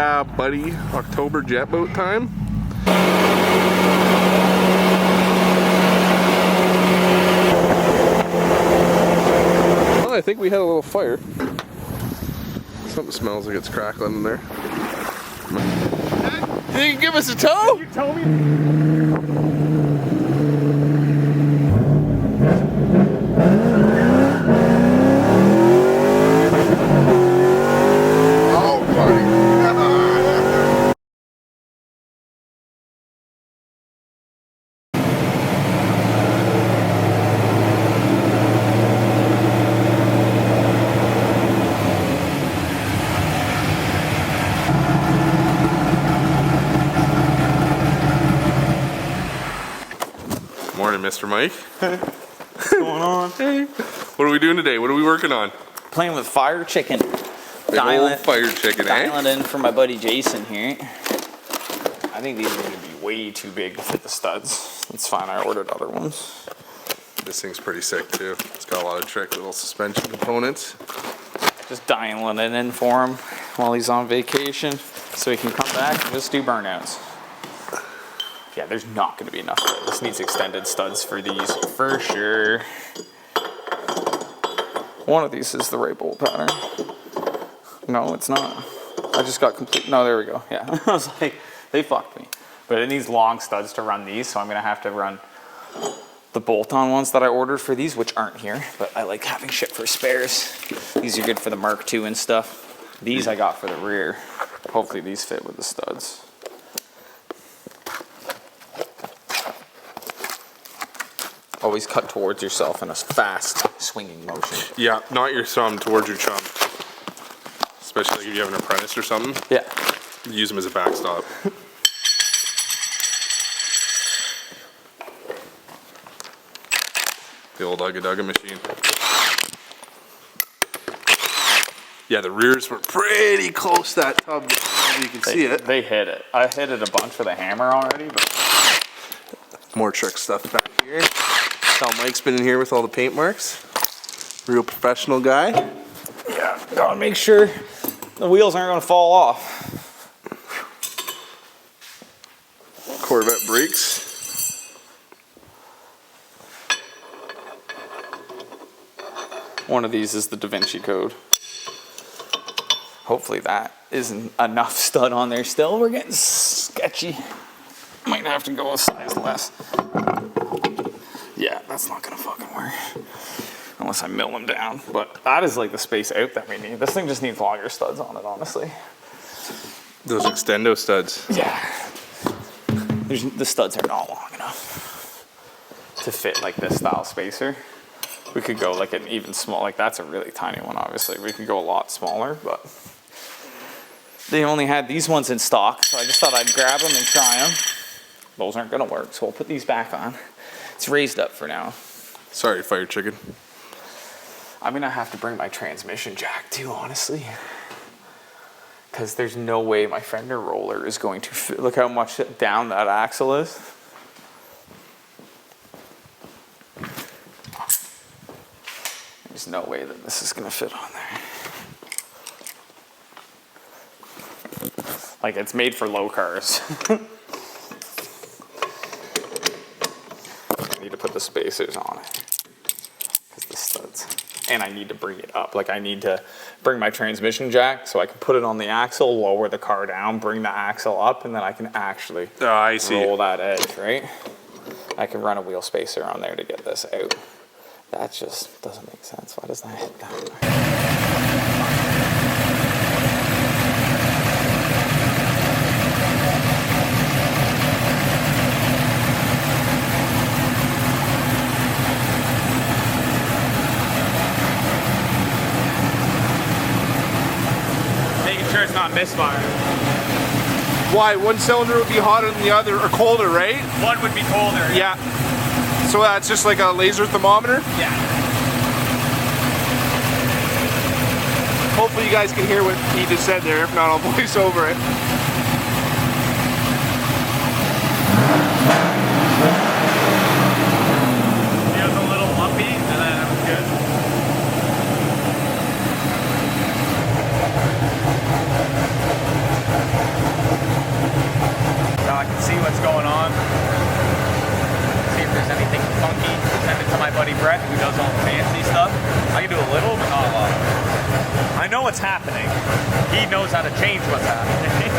Yeah, buddy. October jet boat time. Well, I think we had a little fire. Something smells like it's crackling in there. Did you give us a tow? You tell me. Morning, Mr. Mike. What's going on? Hey. What are we doing today? What are we working on? Playing with fire chicken. Big old fire chicken, dialing in for my buddy Jason here. I think these are going to be way too big to fit the studs. It's fine, I ordered other ones. This thing's pretty sick too. It's got a lot of trick little suspension components. Just dialing it in for him while he's on vacation so he can come back and just do burnouts. Yeah, there's not going to be enough. This needs extended studs for these for sure. One of these is the right bolt pattern. No, it's not. I just got complete. No, there we go. Yeah, I was like, they fucked me. But it needs long studs to run these, so I'm going to have to run the bolt-on ones that I ordered for these, which aren't here. But I like having shit for spares. These are good for the Mark II and stuff. These I got for the rear. Hopefully these fit with the studs. Always cut towards yourself in a fast swinging motion. Yeah, not your thumb towards your chum. Especially like if you have an apprentice or something. Yeah. Use them as a backstop. The old Ugga machine. Yeah, the rears were pretty close to that tub. You can see it. They hit it. I hit it a bunch with a hammer already, but more trick stuff back here. How Mike's been in here with all the paint marks. Real professional guy. Yeah, gotta make sure the wheels aren't gonna fall off. Corvette brakes. One of these is the Da Vinci Code. Hopefully that isn't enough stud on there still. We're getting sketchy. Might have to go a size less. Yeah, that's not gonna fucking work. Unless I mill them down. But that is like the space out that we need. This thing just needs longer studs on it, honestly. Those extendo studs. Yeah. The studs are not long enough to fit like this style spacer. We could go like an even small, like that's a really tiny one, obviously. We could go a lot smaller, but they only had these ones in stock, so I just thought I'd grab them and try them. Those aren't gonna work, so we'll put these back on. It's raised up for now. Sorry, fire chicken. I'm gonna have to bring my transmission jack too, honestly. Because there's no way my fender roller is going to fit. Look how much down that axle is. There's no way that this is gonna fit on there. Like, it's made for low cars. I need to put the spacers on it. Because the studs. And I need to bring it up. Like, I need to bring my transmission jack so I can put it on the axle, lower the car down, bring the axle up, and then I can actually roll that edge, right? I can run a wheel spacer on there to get this out. That just doesn't make sense. Why does that hit down? It's not misfiring. Why? One cylinder would be hotter than the other, or colder, right? One would be colder. Yeah. So that's just like a laser thermometer? Yeah. Hopefully you guys can hear what he just said there. If not, I'll voice over it. It was a little lumpy, and then it was good. Brett, who does all the fancy stuff. I can do a little, but not a lot. I know what's happening. He knows how to change what's happening.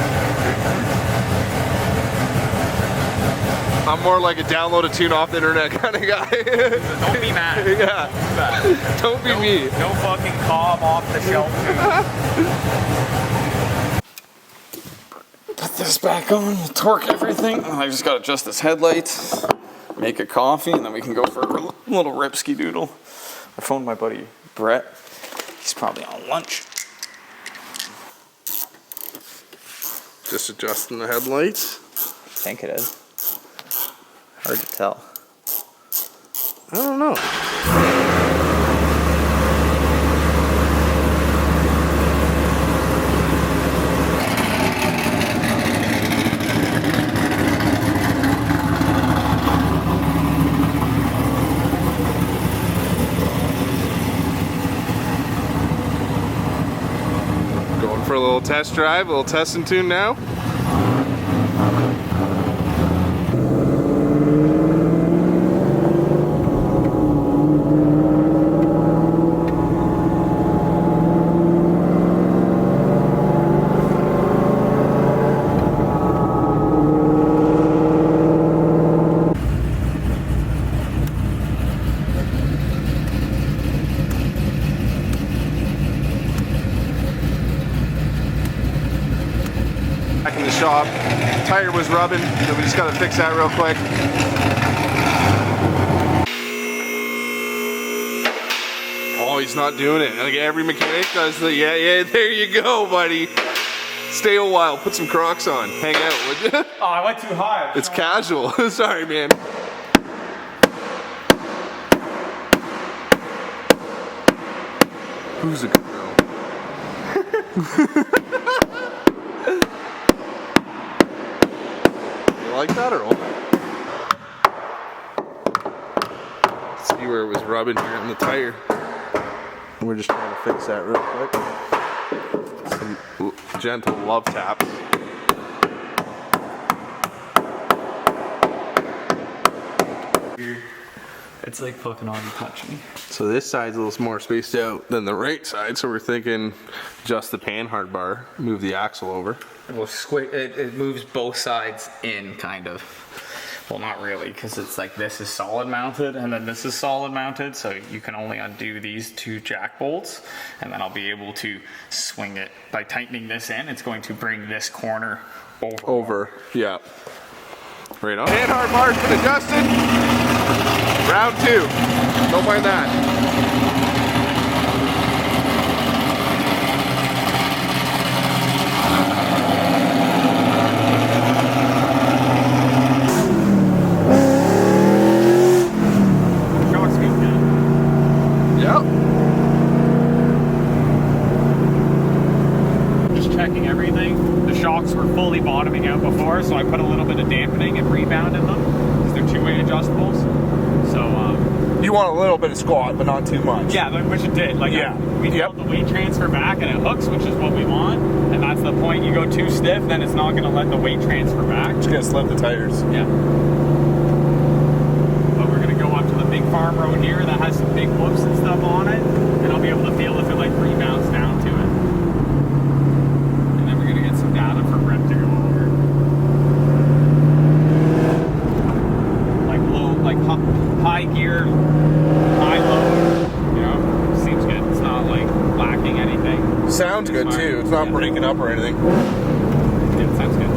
I'm more like a download a tune off the internet kind of guy. Don't be mad. Yeah. Don't be me. No fucking cob off the shelf tune. Put this back on, torque everything. I just gotta adjust this headlights, make a coffee, and then we can go for a little ripski doodle. I phoned my buddy Brett. He's probably on lunch. Just adjusting the headlights. I think it is. Hard to tell. I don't know. Going for a little test drive, a little test and tune now. Back in the shop, tire was rubbing, so we just gotta fix that real quick. Oh, he's not doing it. Like every mechanic does the, yeah, there you go, buddy. Stay a while, put some Crocs on, hang out, would you? Oh, I went too high. It's casual. Sorry, man. Who's a good girl? You like that or what? See where it was rubbing here on the tire. We're just trying to fix that real quick. Some gentle love taps. It's like fucking on touching. So this side's a little more spaced out than the right side, so we're thinking just the panhard bar, move the axle over. Well, it moves both sides in, kind of. Well, not really, because it's like this is solid mounted and then this is solid mounted, so you can only undo these two jack bolts, and then I'll be able to swing it. By tightening this in, it's going to bring this corner over. Yeah. Right on. Panhard bar's been adjusted. Round 2. Don't mind that. Shocks feel good. Yep. Just checking everything. The shocks were fully bottoming out before, so I put a little bit of dampening and rebound in them, because they're two-way adjustables. So, You want a little bit of squat, but not too much. yeah, which it did. Like, Yeah. we Yep. felt the weight transfer back and it hooks, which is what we want. And that's the point. You go too stiff, then it's not going to let the weight transfer back. Just gonna slip the tires. Yeah. But we're going to go up to the big farm road here that has some big whoops and stuff on it. And I'll be able to feel if it like rebounds down to it. And then we're going to get some data for Brett to go over. Like low, like high gear, high load, you know, seems good. It's not like lacking anything. Sounds good too. It's not breaking up or anything. Yeah, sounds good.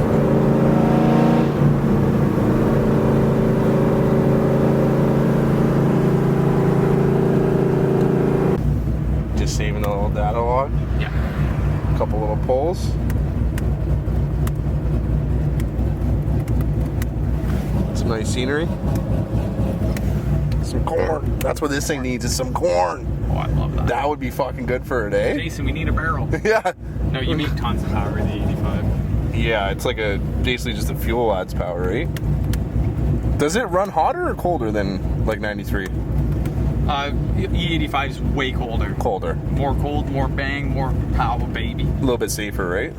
Just saving a little data log. Yeah. A couple little pulls. Some nice scenery. Some corn. That's what this thing needs, is some corn. Oh, I love that. That would be fucking good for a day. Jason, we need a barrel. Yeah. No, you need tons of power with the 85. Yeah, it's like basically just a fuel adds power, right? Does it run hotter or colder than like 93? E85 is way colder. Colder. More cold, more bang, more power, baby. A little bit safer, right?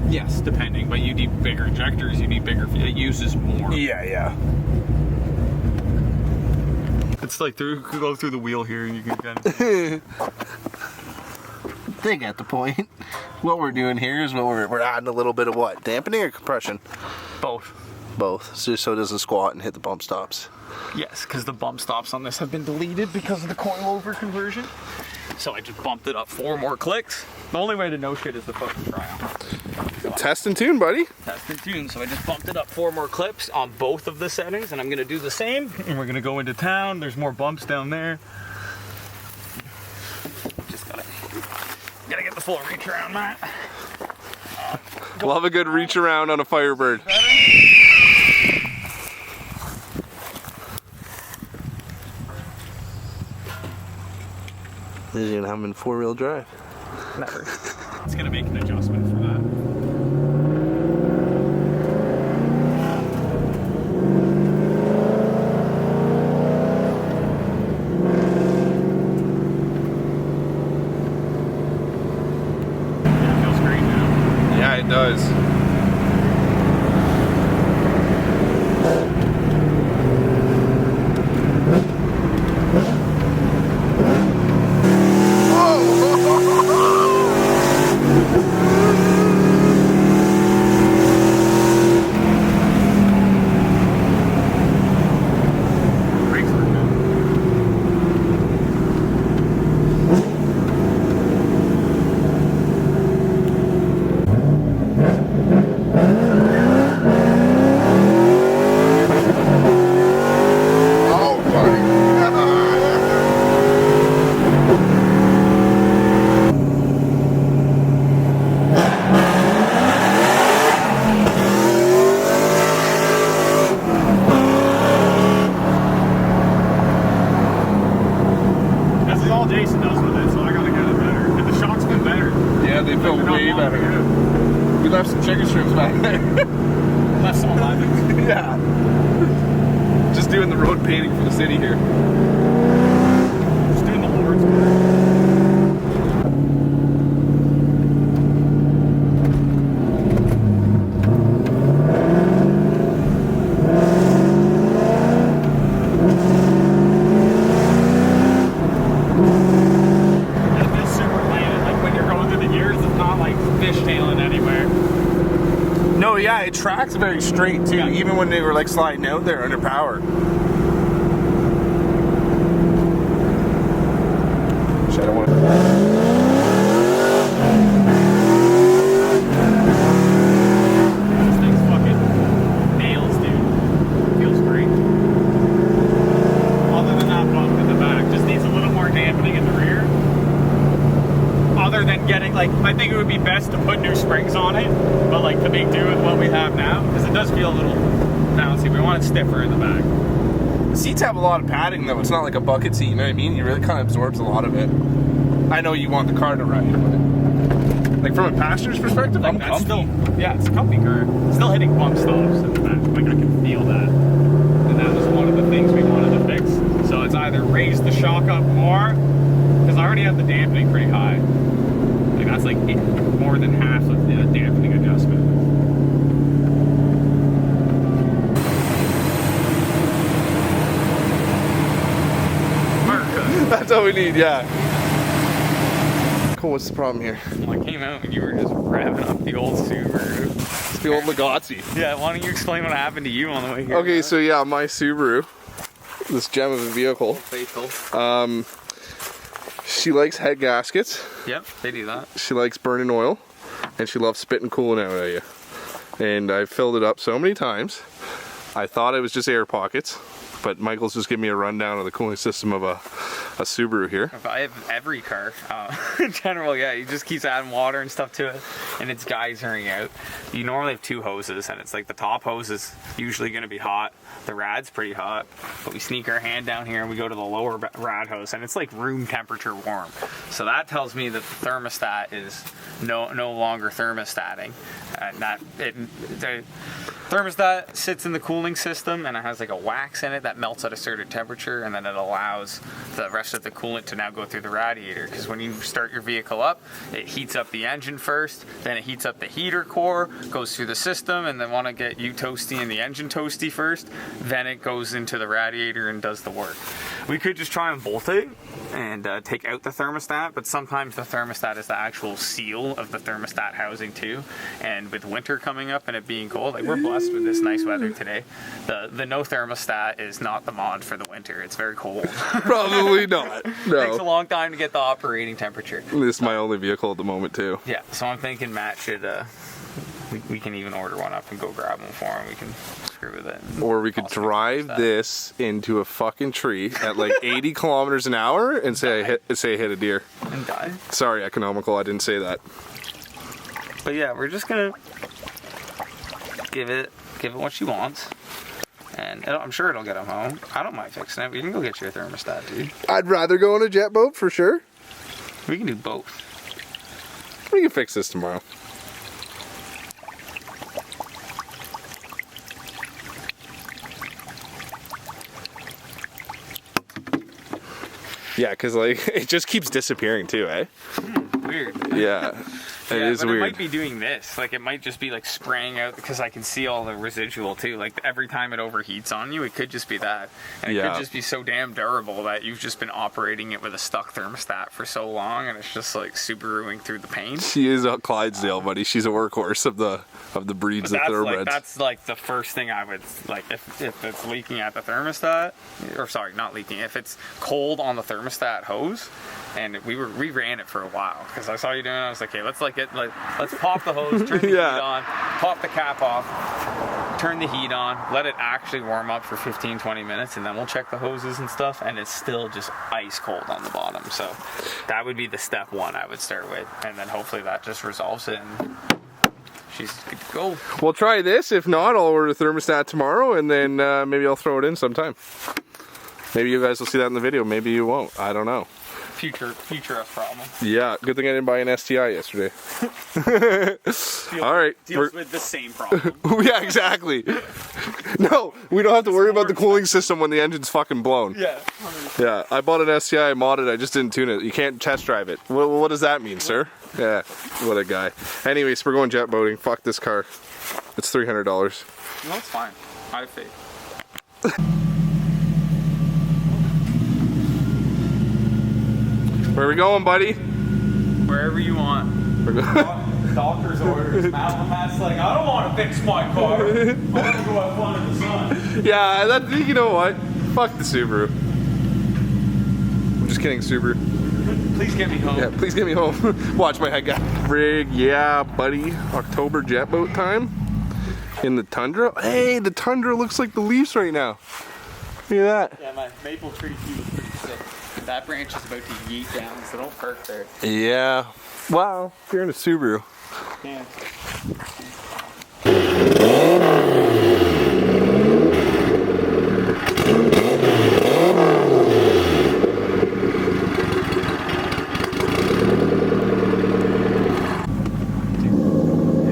Yes, depending, but you need bigger injectors, you need bigger, it uses more. Yeah. It's like go through the wheel here and you can kind of... They get the point. What we're doing here is we're adding a little bit of what? Dampening or compression? Both. Both. So it doesn't squat and hit the bump stops. Yes, because the bump stops on this have been deleted because of the coilover conversion. So I just bumped it up 4 more clicks. The only way to know shit is the fucking trial. So Test and tune, buddy. Test and tune. So I just bumped it up 4 more clips on both of the settings, and I'm gonna do the same. And we're gonna go into town. There's more bumps down there. Just gotta get the full reach around, Matt. Love a good reach around on a Firebird. You're gonna have them in 4-wheel drive. Never. It's gonna make an adjustment for that. Yeah, it feels great now. Yeah, it does. Jason does with it, so I gotta get it better. And the shock's been better. Yeah, they feel way better. We left some chicken strips back there. Left some alive. Yeah. Just doing the road painting for the city here. Just doing the Lord's work. No, yeah, it tracks very straight too, even when they were like sliding out there under power. Shit, I don't want to. This thing's fucking nails, dude. Feels great. Other than that bump in the back, just needs a little more dampening in the rear. Other than getting, like, I think it would be best to put new springs on it, but like to make do with what we have now, because it does feel a little bouncy. We want it stiffer in the back. The seats have a lot of padding though. It's not like a bucket seat, you know what I mean? It really kind of absorbs a lot of it. I know you want the car to ride, but like from a passenger's perspective, Like, I'm that's comfy. still, yeah, it's a comfy car. Still hitting bump stops in the back. Like, I can feel that. And that was one of the things we wanted to fix. So it's either raise the shock up more, because I already have the dampening pretty high. Like, that's like more than half of the dampening adjustment. America. That's all we need, yeah. Cool, what's the problem here? Well, I came out and you were just revving up the old Subaru. It's the old Legazzi. Yeah, why don't you explain what happened to you on the way here? Okay, so yeah, my Subaru, this gem of a vehicle, Faithful. she likes head gaskets, Yep, they do that. she likes burning oil, and she loves spitting coolant out at you. And I filled it up so many times, I thought it was just air pockets, but Michael's just giving me a rundown of the cooling system of a Subaru here. I have every car. In general, yeah, he just keeps adding water and stuff to it, and it's geysering out. You normally have 2 hoses, and it's like the top hose is usually going to be hot. The rad's pretty hot, but we sneak our hand down here and we go to the lower rad hose, and it's like room temperature warm. So that tells me that the thermostat is no longer thermostating. The thermostat sits in the cooling system, and it has like a wax in it that melts at a certain temperature, and then it allows the rest of the coolant to now go through the radiator. Because when you start your vehicle up, it heats up the engine first, then it heats up the heater core, goes through the system, and then want to get you toasty and the engine toasty first, then it goes into the radiator and does the work. We could just try and bolt it and take out the thermostat, but sometimes the thermostat is the actual seal of the thermostat housing too. And with winter coming up and it being cold, like we're blessed with this nice weather today. The no thermostat is not the mod for the winter. It's very cold. Probably not. No. Takes a long time to get the operating temperature. This is my only vehicle at the moment too. Yeah, so I'm thinking Matt should, we can even order one up and go grab one for him. We can screw with it. Or we could drive this into a fucking tree at like 80 kilometers an hour and say I hit a deer. And die. Sorry, economical, I didn't say that. But yeah, we're just gonna give it what she wants. And I'm sure it'll get him home. I don't mind fixing it. We can go get your thermostat, dude. I'd rather go on a jet boat for sure. We can do both. We can fix this tomorrow. Yeah, because like it just keeps disappearing too, eh? Weird. Yeah. It is but weird. It might be doing this. Like, it might just be, like, spraying out because I can see all the residual, too. Like, every time it overheats on you, it could just be that. And it could just be so damn durable that you've just been operating it with a stuck thermostat for so long, and it's just, like, Subaruing through the pain. She is a Clydesdale, buddy. She's a workhorse of the breeds of thoroughbreds. That's, like, the first thing I would, like, if it's leaking at the thermostat, or, sorry, not leaking, if it's cold on the thermostat hose, and we ran it for a while because I saw you doing it. I was like, okay, let's pop the hose, turn the heat on, pop the cap off, turn the heat on, let it actually warm up for 15-20 minutes, and then we'll check the hoses and stuff, and it's still just ice cold on the bottom. So that would be the step one I would start with, and then hopefully that just resolves it and she's good to go. We'll try this. If not, I'll order a thermostat tomorrow, and then maybe I'll throw it in sometime. Maybe you guys will see that in the video. Maybe you won't. I don't know. Future us problem. Yeah, good thing I didn't buy an STI yesterday. All right. Deals with the same problem. Yeah, exactly. No, we don't have to worry about the cooling system when the engine's fucking blown. Yeah. Yeah, I bought an STI, I modded, I just didn't tune it. You can't test drive it. What does that mean, sir? Yeah, what a guy. Anyways, we're going jet boating. Fuck this car. It's $300. No, it's fine. I have faith. Where are we going, buddy? Wherever you want. Doctor's orders. Matt's like, I don't want to fix my car. I want to go have fun in the sun. Yeah, you know what? Fuck the Subaru. I'm just kidding, Subaru. Please get me home. Yeah, please get me home. Watch my head guy. Rig, yeah, buddy. October jet boat time. In the tundra. Hey, the tundra looks like the leaves right now. Look at that. Yeah, my maple tree view is pretty sick. That branch is about to yeet down, so don't park there. Yeah. Wow. You're in a Subaru. Yeah.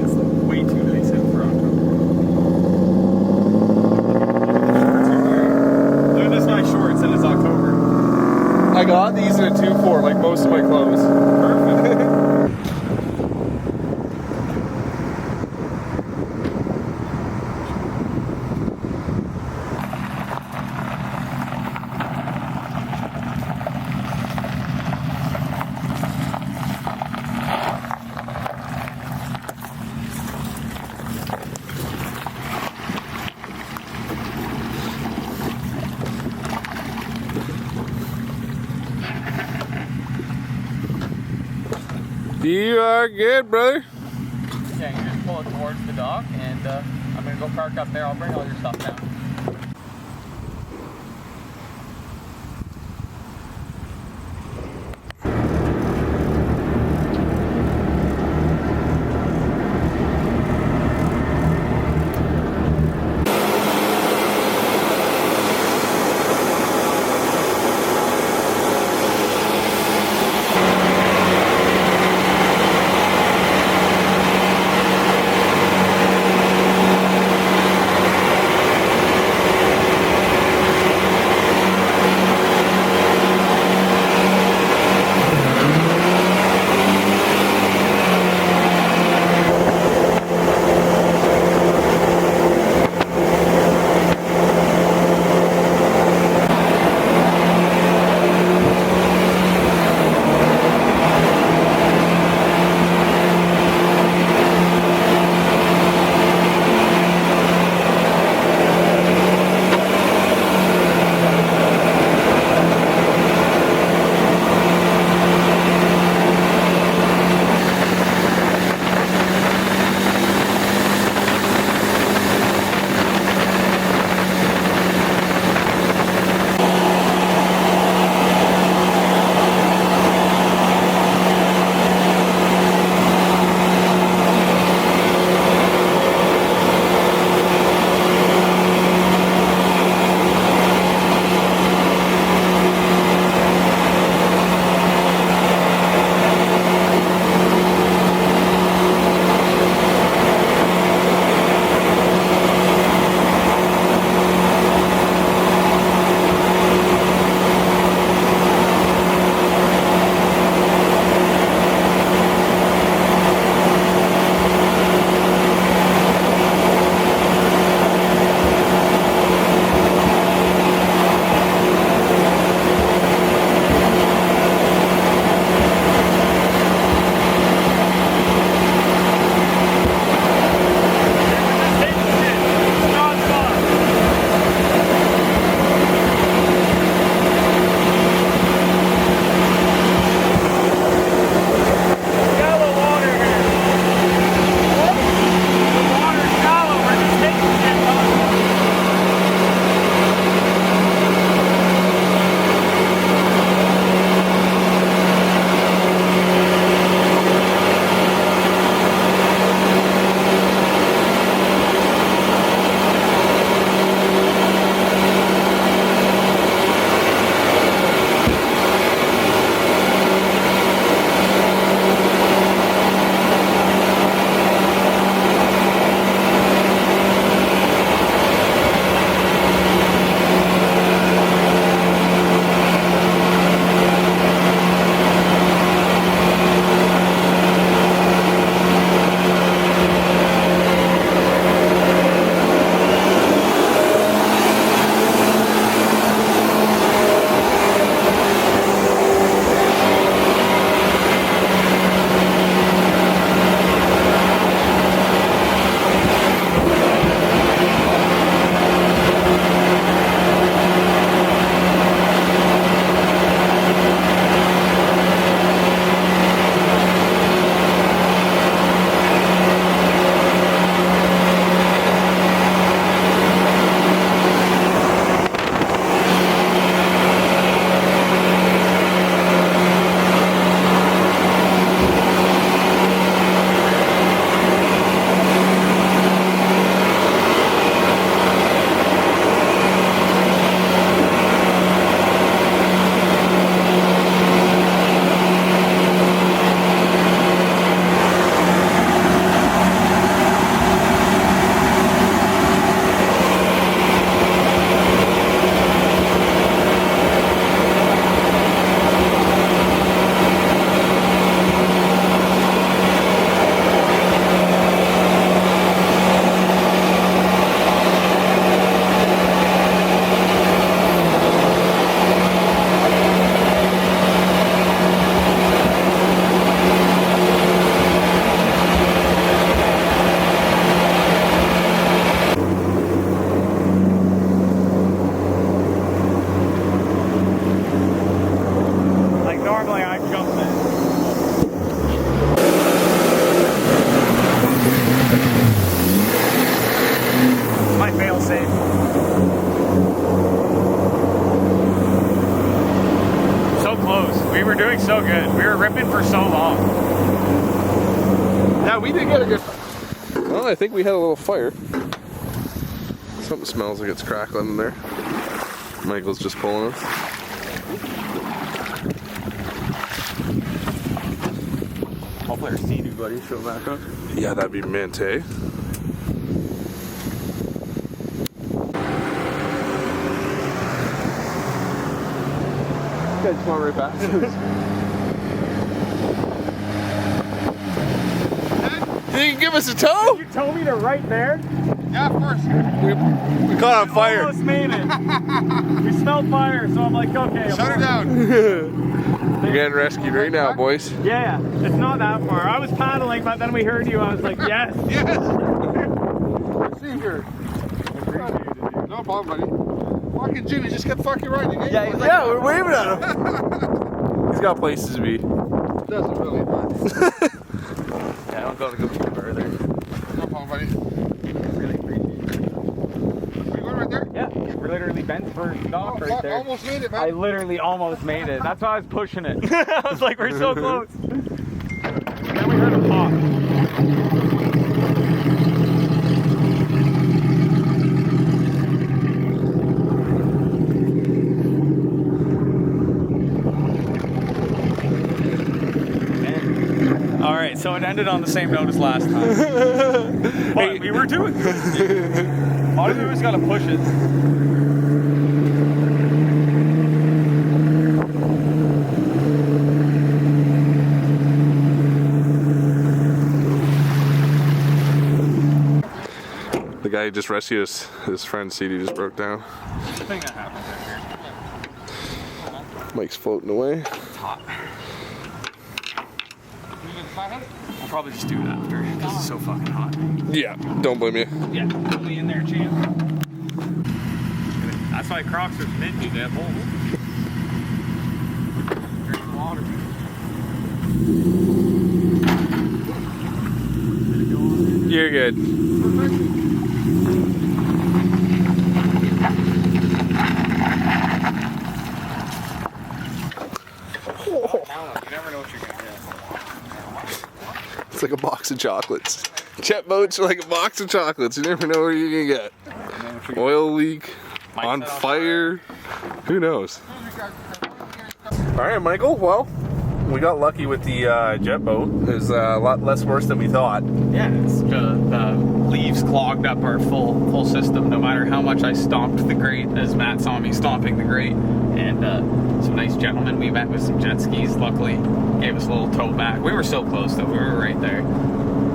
It's way too nice out for October. Look at this nice shorts and it's October. I got these in a 2-4, like most of my clothes. Perfect. You are good, brother. Yeah, you just pull it towards the dock, and I'm gonna go park up there. I'll bring all your stuff down. We were doing so good. We were ripping for so long. Yeah, we did get a good... Well, I think we had a little fire. Something smells like it's crackling in there. Michael's just pulling us. Hopefully our sea-doo buddy show back up. Yeah, that'd be mint, eh? You guys just went right back. You can give us a tow? You told me to right there? Yeah, of course. We caught on fire. Almost made it. We smelled fire, so I'm like, okay. Shut her down. You're getting rescued right now, boys. Yeah, it's not that far. I was paddling, but then we heard you. I was like, yes. Yes. See here. No problem, buddy. Fucking Jimmy just kept fucking riding. Eh? Yeah, he's like, Yeah, we're waving at him. He's got places to be. Doesn't really matter. yeah, I don't gotta go further. No problem, buddy. Really appreciate it. Are you going right there? Yeah, we're literally bent for dock right there. Almost made it, man. I literally almost made it. That's why I was pushing it. I was like, we're so close. Then we heard a pop. All right, so it ended on the same note as last time. But we were doing good. All we just gotta push it. The guy who just rescued us, his friend CD just broke down. It's the thing that happens out here. Mike's floating away. It's hot. I'll probably just do it after because it's so fucking hot. Yeah, don't blame you. Yeah, put me in there, champ. That's why Crocs are minty, they have holes. Drink the water. You're good. You never know what you're gonna get. It's like a box of chocolates. Jet boats are like a box of chocolates. You never know what you're gonna get. Oil leak, on fire. Who knows? All right, Michael. Well, we got lucky with the jet boat. It was a lot less worse than we thought. Yeah, it's the leaves clogged up our full system. No matter how much I stomped the grate, as Matt saw me stomping the grate, and some nice gentlemen we met with some jet skis. Luckily, gave us a little tow back. We were so close though. We were right there.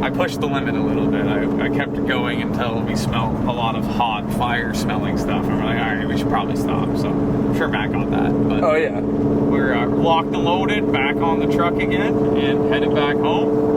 I pushed the limit a little bit. I kept it going until we smelled a lot of hot fire smelling stuff. And we're like, all right, we should probably stop. So I'm sure Matt got that. But Oh yeah. we're locked and loaded, back on the truck again, and headed back home.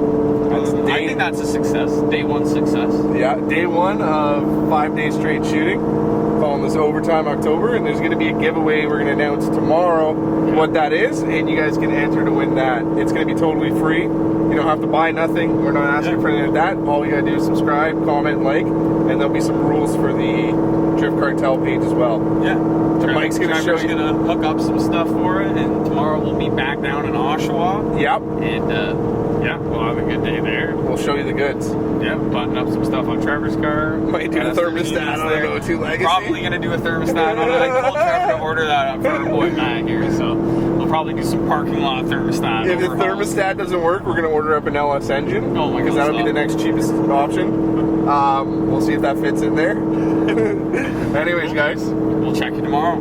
I think that's a success. Day one success. Yeah, day one of 5 days straight shooting. Calling this Overtime October, and there's going to be a giveaway we're going to announce tomorrow what that is, and you guys can enter to win that. It's going to be totally free. You don't have to buy nothing. We're not asking for anything like that. All you got to do is subscribe, comment, like, and there'll be some rules for the Drift Cartel page as well. Yeah. So Mike's going to show you. Trevor's going to hook up some stuff for it, and tomorrow we'll be back down in Oshawa. Yep. And yeah, we'll have a good day there. We'll show you the goods. Yeah, button up some stuff on Trevor's car. Might do a thermostat on the O2 Legacy. Probably going to do a thermostat on it. I told Trevor to order that up for our boy Matt here, so we'll probably do some parking lot thermostat. If the overhauls. thermostat doesn't work, we're going to order up an LS engine. Oh my Because God, that'll be the next cheapest option. We'll see if that fits in there. Anyways, guys. We'll check you tomorrow.